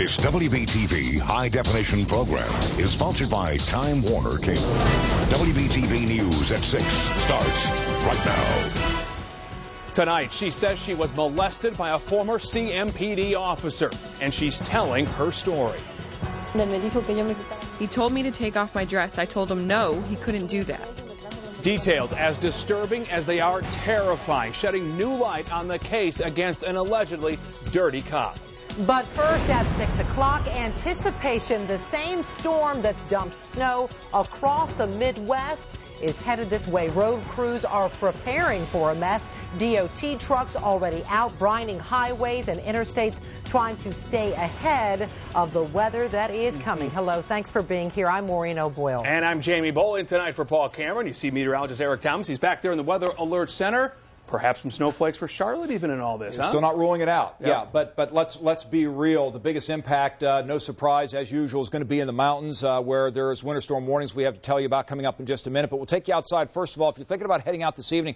This WBTV high-definition program is sponsored by Time Warner Cable. WBTV News at 6 starts right now. Tonight, she says she was molested by a former CMPD officer, and she's telling her story. He told me to take off my dress. I told him no, he couldn't do that. Details as disturbing as they are terrifying, shedding new light on the case against an allegedly dirty cop. But first at 6 o'clock, anticipation. The same storm that's dumped snow across the Midwest is headed this way. Road crews are preparing for a mess. DOT trucks already out brining highways and interstates, trying to stay ahead of the weather that is coming. Hello, thanks for being here. I'm Maureen O'Boyle. And I'm Jamie Bolin. Tonight for Paul Cameron. You see meteorologist Eric Thomas. He's back there in the Weather Alert Center. Perhaps some snowflakes for Charlotte even in all this, huh? Still not ruling it out. Yeah, but let's be real. The biggest impact, no surprise, as usual, is going to be in the mountains where there's winter storm warnings we have to tell you about coming up in just a minute. But we'll take you outside. First of all, if you're thinking about heading out this evening,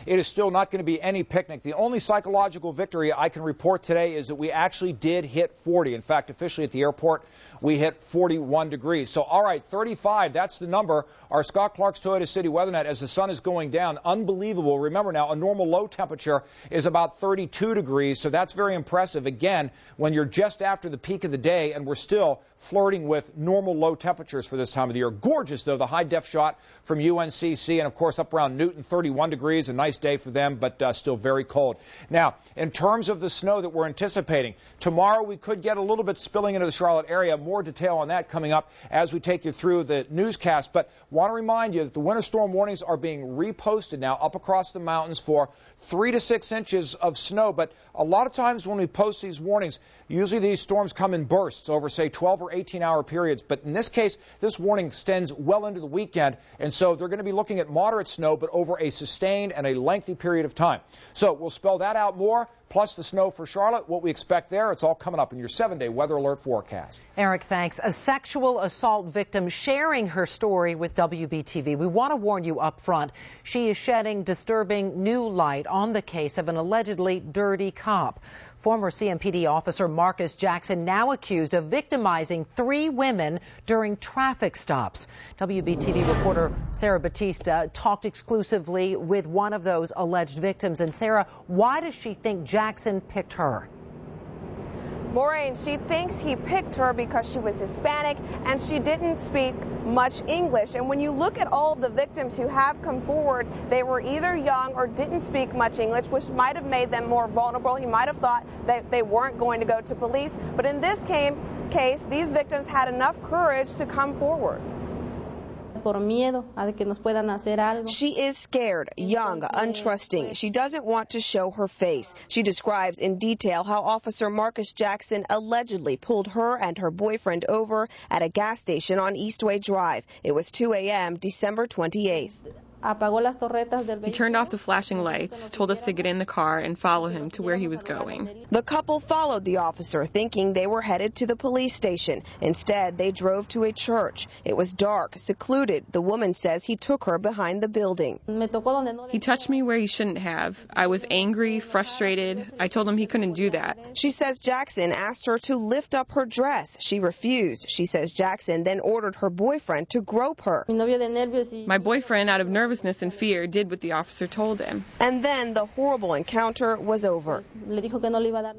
it is still not going to be any picnic. The only psychological victory I can report today is that we actually did hit 40. In fact, officially at the airport, we hit 41 degrees. So, all right, 35, that's the number. Our Scott Clark's Toyota City WeatherNet as the sun is going down. Unbelievable. Remember now, a normal low temperature is about 32 degrees, so that's very impressive. Again, when you're just after the peak of the day and we're still flirting with normal low temperatures for this time of the year. Gorgeous, though, the high-def shot from UNCC, and, of course, up around Newton, 31 degrees, a nice day for them, but still very cold. Now, in terms of the snow that we're anticipating, tomorrow we could get a little bit spilling into the Charlotte area. More detail on that coming up as we take you through the newscast, but want to remind you that the winter storm warnings are being reposted now up across the mountains for 3 to 6 inches of snow. But a lot of times when we post these warnings, usually these storms come in bursts over, say, 12 or 18-hour periods. But in this case, this warning extends well into the weekend, and so they're going to be looking at moderate snow, but over a sustained and a lengthy period of time. So we'll spell that out more, plus the snow for Charlotte, what we expect there. It's all coming up in your 7-day weather alert forecast. Eric, thanks. A sexual assault victim sharing her story with WBTV. We want to warn you up front. She is shedding disturbing new light on the case of an allegedly dirty cop. Former CMPD officer Marcus Jackson now accused of victimizing 3 women during traffic stops. WBTV reporter Sarah Batista talked exclusively with one of those alleged victims. And Sarah, why does she think Jackson picked her? Maureen, she thinks he picked her because she was Hispanic and she didn't speak much English. And when you look at all of the victims who have come forward, they were either young or didn't speak much English, which might have made them more vulnerable. He might have thought that they weren't going to go to police. But in this case, these victims had enough courage to come forward. She is scared, young, untrusting. She doesn't want to show her face. She describes in detail how Officer Marcus Jackson allegedly pulled her and her boyfriend over at a gas station on Eastway Drive. It was 2 a.m., December 28th. He turned off the flashing lights, told us to get in the car and follow him to where he was going. The couple followed the officer, thinking they were headed to the police station. Instead, they drove to a church. It was dark, secluded. The woman says he took her behind the building. He touched me where he shouldn't have. I was angry, frustrated. I told him he couldn't do that. She says Jackson asked her to lift up her dress. She refused. She says Jackson then ordered her boyfriend to grope her. My boyfriend, out of nervousness and fear, did what the officer told him. And then the horrible encounter was over.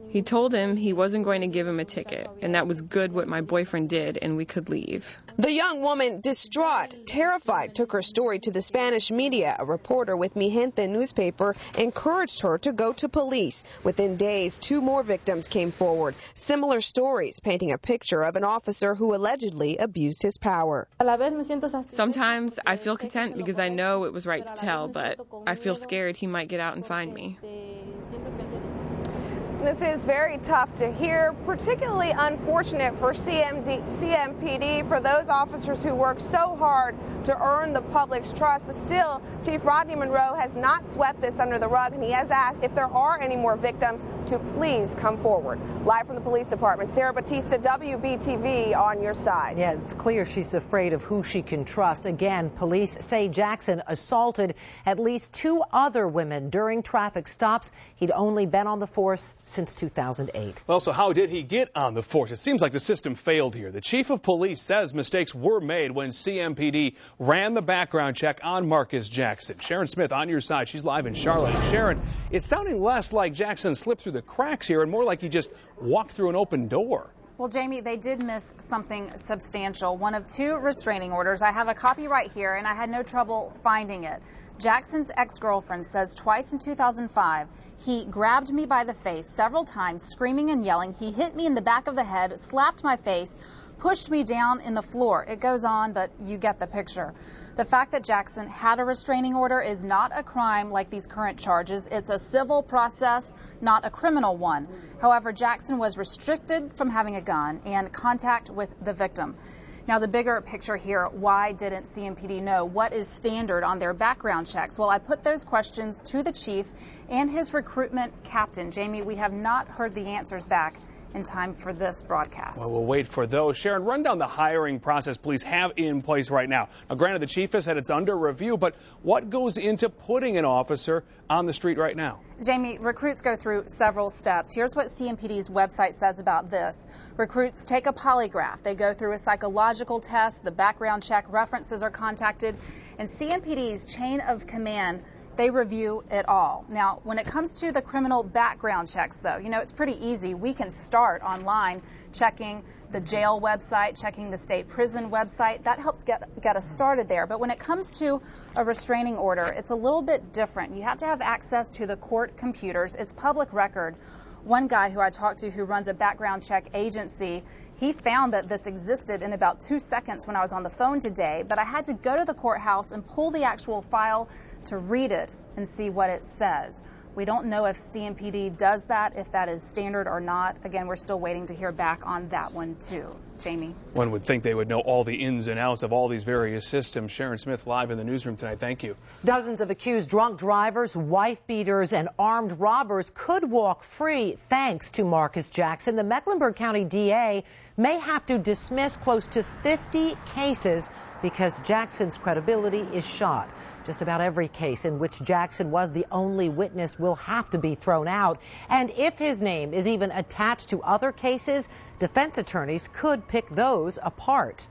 He told him he wasn't going to give him a ticket, and that was good what my boyfriend did, and we could leave. The young woman, distraught, terrified, took her story to the Spanish media. A reporter with Mi Gente newspaper encouraged her to go to police. Within days, 2 more victims came forward. Similar stories painting a picture of an officer who allegedly abused his power. Sometimes I feel content because I know it was right to tell, but I feel scared he might get out and find me. This is very tough to hear, particularly unfortunate for CMPD, for those officers who work so hard to earn the public's trust. But still, Chief Rodney Monroe has not swept this under the rug, and he has asked if there are any more victims to please come forward. Live from the police department, Sarah Batista, WBTV, on your side. Yeah, it's clear she's afraid of who she can trust. Again, police say Jackson assaulted at least 2 other women during traffic stops. He'd only been on the force since 2008. Well, so how did he get on the force? It seems like the system failed here. The chief of police says mistakes were made when CMPD ran the background check on Marcus Jackson. Sharon Smith on your side. She's live in Charlotte. And Sharon, it's sounding less like Jackson slipped through the cracks here and more like he just walked through an open door. Well, Jamie, they did miss something substantial. One of 2 restraining orders. I have a copy right here, and I had no trouble finding it. Jackson's ex-girlfriend says twice in 2005, he grabbed me by the face several times, screaming and yelling. He hit me in the back of the head, slapped my face, pushed me down in the floor. It goes on, but you get the picture. The fact that Jackson had a restraining order is not a crime like these current charges. It's a civil process, not a criminal one. However, Jackson was restricted from having a gun and contact with the victim. Now, the bigger picture here, why didn't CMPD know what is standard on their background checks? Well, I put those questions to the chief and his recruitment captain. Jamie, we have not heard the answers back in time for this broadcast. Well, we'll wait for those. Sharon, run down the hiring process police have in place right now. Now, granted, the chief has said it's under review, but what goes into putting an officer on the street right now? Jamie, recruits go through several steps. Here's what CMPD's website says about this. Recruits take a polygraph. They go through a psychological test, the background check, references are contacted, and CMPD's chain of command, they review it all. Now, when it comes to the criminal background checks, though, you know, it's pretty easy. We can start online checking the jail website, checking the state prison website. That helps get us started there. But when it comes to a restraining order, it's a little bit different. You have to have access to the court computers. It's public record. One guy who I talked to who runs a background check agency, he found that this existed in about 2 seconds when I was on the phone today, but I had to go to the courthouse and pull the actual file to read it and see what it says. We don't know if CMPD does that, if that is standard or not. Again, we're still waiting to hear back on that one, too. Jamie? One would think they would know all the ins and outs of all these various systems. Sharon Smith live in the newsroom tonight. Thank you. Dozens of accused drunk drivers, wife beaters, and armed robbers could walk free thanks to Marcus Jackson. The Mecklenburg County DA may have to dismiss close to 50 cases because Jackson's credibility is shot. Just about every case in which Jackson was the only witness will have to be thrown out. And if his name is even attached to other cases, defense attorneys could pick those apart.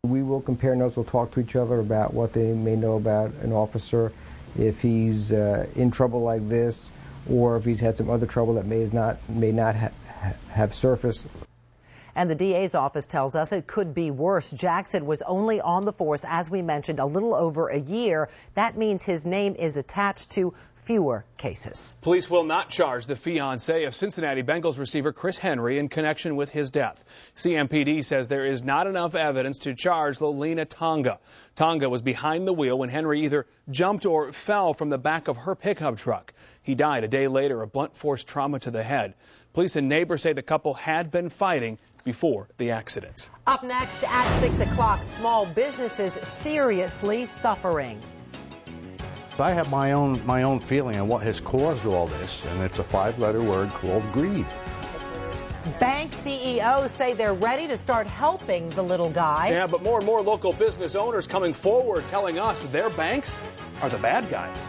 We will compare notes. We'll talk to each other about what they may know about an officer, if he's in trouble like this, or if he's had some other trouble that may not have surfaced. And the DA's office tells us it could be worse. Jackson was only on the force, as we mentioned, a little over a year. That means his name is attached to fewer cases. Police will not charge the fiancé of Cincinnati Bengals receiver Chris Henry in connection with his death. CMPD says there is not enough evidence to charge Lolena Tonga. Tonga was behind the wheel when Henry either jumped or fell from the back of her pickup truck. He died a day later of blunt force trauma to the head. Police and neighbors say the couple had been fighting before the accident. Up next at 6 o'clock, small businesses seriously suffering. I have my own feeling on what has caused all this, and it's a 5-letter word called greed. Bank CEOs say they're ready to start helping the little guy. Yeah, but more and more local business owners coming forward telling us their banks are the bad guys.